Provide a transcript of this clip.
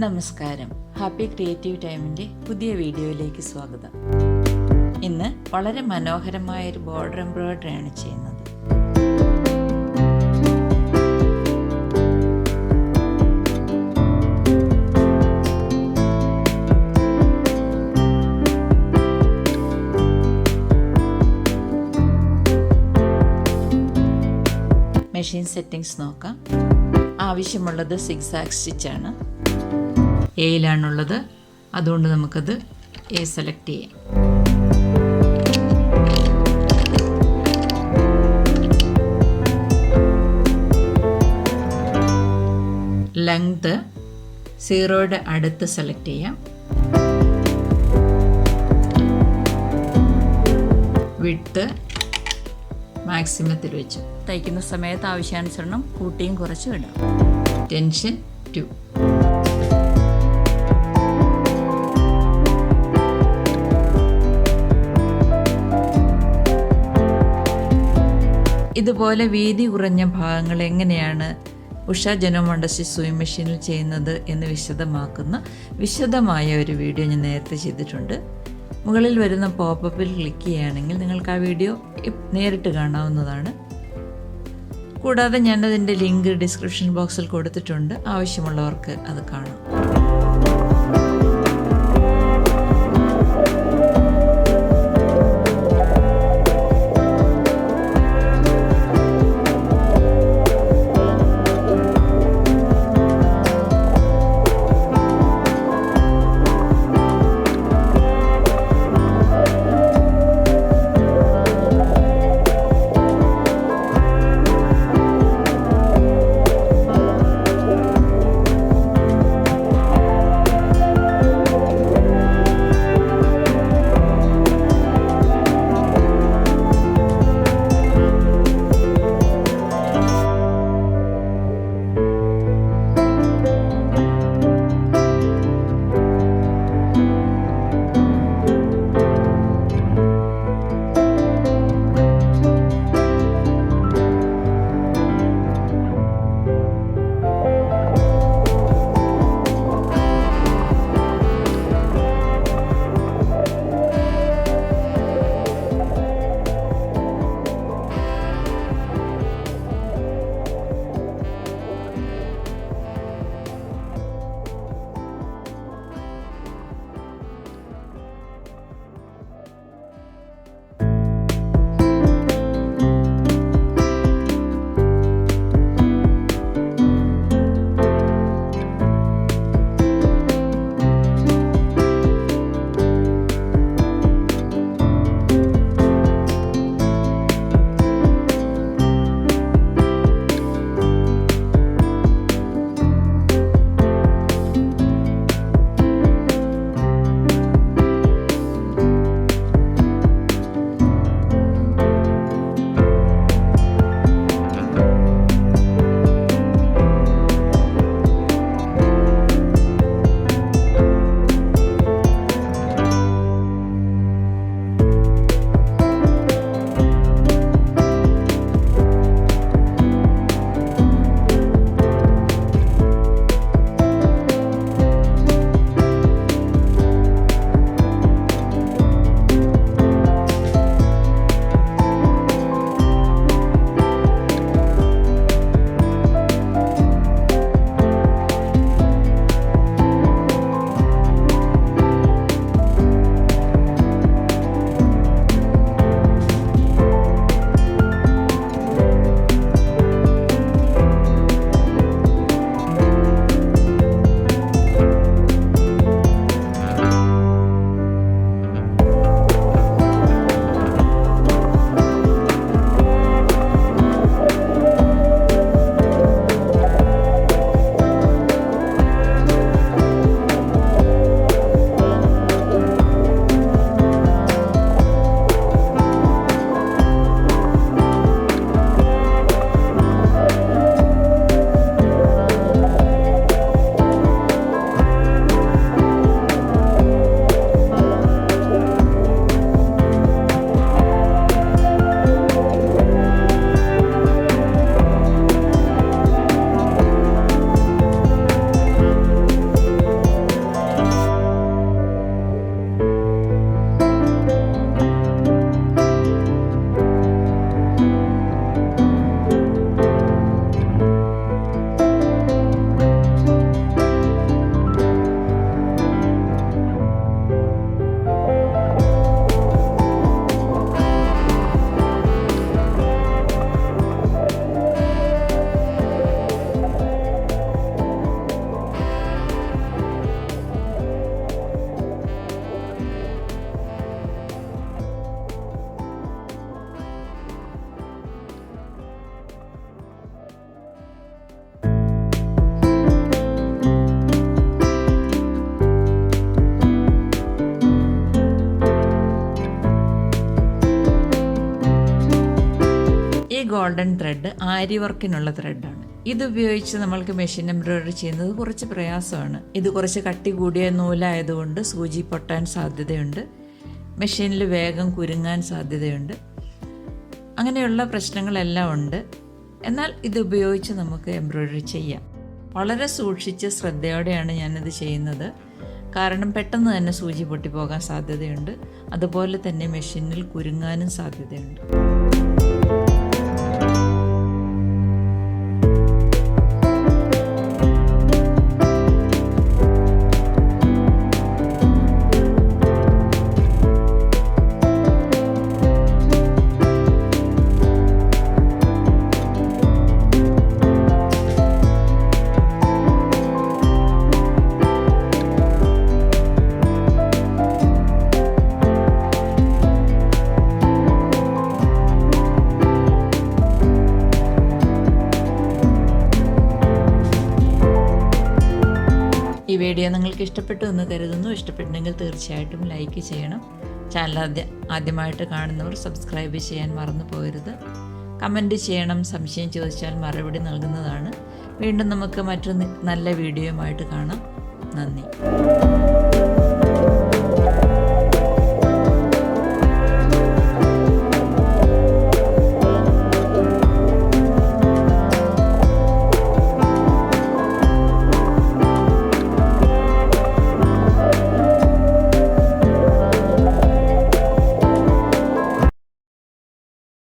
നമസ്കാരം. Happy creative ടൈമിൻ്റെ പുതിയ വീഡിയോയിലേക്ക് സ്വാഗതം. ഇന്ന് വളരെ മനോഹരമായൊരു ബോർഡർ എംബ്രോയിഡറി ആണ് ചെയ്യുന്നത്. മെഷീൻ സെറ്റിങ്സ് നോക്കാം. ആവശ്യമുള്ളത് സിഗ്സാഗ് സ്റ്റിച്ചാണ്. എയിലാണുള്ളത്, അതുകൊണ്ട് നമുക്കത് എ സെലക്ട് ചെയ്യാം. ലെങ്ത് 0യുടെ അടുത്ത് സെലക്ട് ചെയ്യാം. വിഡ്ത്ത് മാക്സിമത്തിൽ വെച്ച് തയ്ക്കുന്ന സമയത്ത് ആവശ്യാനുസരണം കൂട്ടിയും കുറച്ചും ഇടാം. ടെൻഷൻ 2. ഇതുപോലെ വീതി കുറഞ്ഞ ഭാഗങ്ങൾ എങ്ങനെയാണ് ഉഷ ജനോമ സൂയിങ് മെഷീനിൽ ചെയ്യുന്നത് എന്ന് വിശദമായ ഒരു വീഡിയോ ഞാൻ നേരത്തെ ചെയ്തിട്ടുണ്ട്. മുകളിൽ വരുന്ന പോപ്പപ്പിൽ ക്ലിക്ക് ചെയ്യുകയാണെങ്കിൽ നിങ്ങൾക്ക് ആ വീഡിയോ നേരിട്ട് കാണാവുന്നതാണ്. കൂടാതെ ഞാനതിൻ്റെ ലിങ്ക് ഡിസ്ക്രിപ്ഷൻ ബോക്സിൽ കൊടുത്തിട്ടുണ്ട്. ആവശ്യമുള്ളവർക്ക് അത് കാണാം. ഗോൾഡൻ ത്രെഡ് ആരി വർക്കിനുള്ള ത്രെഡാണ്. ഇതുപയോഗിച്ച് നമ്മൾക്ക് മെഷീൻ എംബ്രോയിഡറി ചെയ്യുന്നത് കുറച്ച് പ്രയാസമാണ്. ഇത് കുറച്ച് കട്ടി കൂടിയ നൂലായതുകൊണ്ട് സൂചി പൊട്ടാൻ സാധ്യതയുണ്ട്, മെഷീനിൽ വേഗം കുരുങ്ങാൻ സാധ്യതയുണ്ട്. അങ്ങനെയുള്ള പ്രശ്നങ്ങളെല്ലാം ഉണ്ട്. എന്നാൽ ഇതുപയോഗിച്ച് നമുക്ക് എംബ്രോയിഡറി ചെയ്യാം. വളരെ സൂക്ഷിച്ച് ശ്രദ്ധയോടെയാണ് ഞാനിത് ചെയ്യുന്നത്. കാരണം പെട്ടെന്ന് തന്നെ സൂചി പൊട്ടിപ്പോകാൻ സാധ്യതയുണ്ട്, അതുപോലെ തന്നെ മെഷീനിൽ കുരുങ്ങാനും സാധ്യതയുണ്ട്. ഈ വീഡിയോ നിങ്ങൾക്ക് ഇഷ്ടപ്പെട്ടു എന്ന് കരുതുന്നു. ഇഷ്ടപ്പെട്ടെങ്കിൽ തീർച്ചയായിട്ടും ലൈക്ക് ചെയ്യണം. ചാനൽ ആദ്യമായിട്ട് കാണുന്നവർ സബ്സ്ക്രൈബ് ചെയ്യാൻ മറന്നു പോകരുത്. കമൻറ്റ് ചെയ്യണം. സംശയം ചോദിച്ചാൽ മറുപടി നൽകുന്നതാണ്. വീണ്ടും നമുക്ക് മറ്റൊരു നല്ല വീഡിയോയുമായിട്ട് കാണാം. നന്ദി.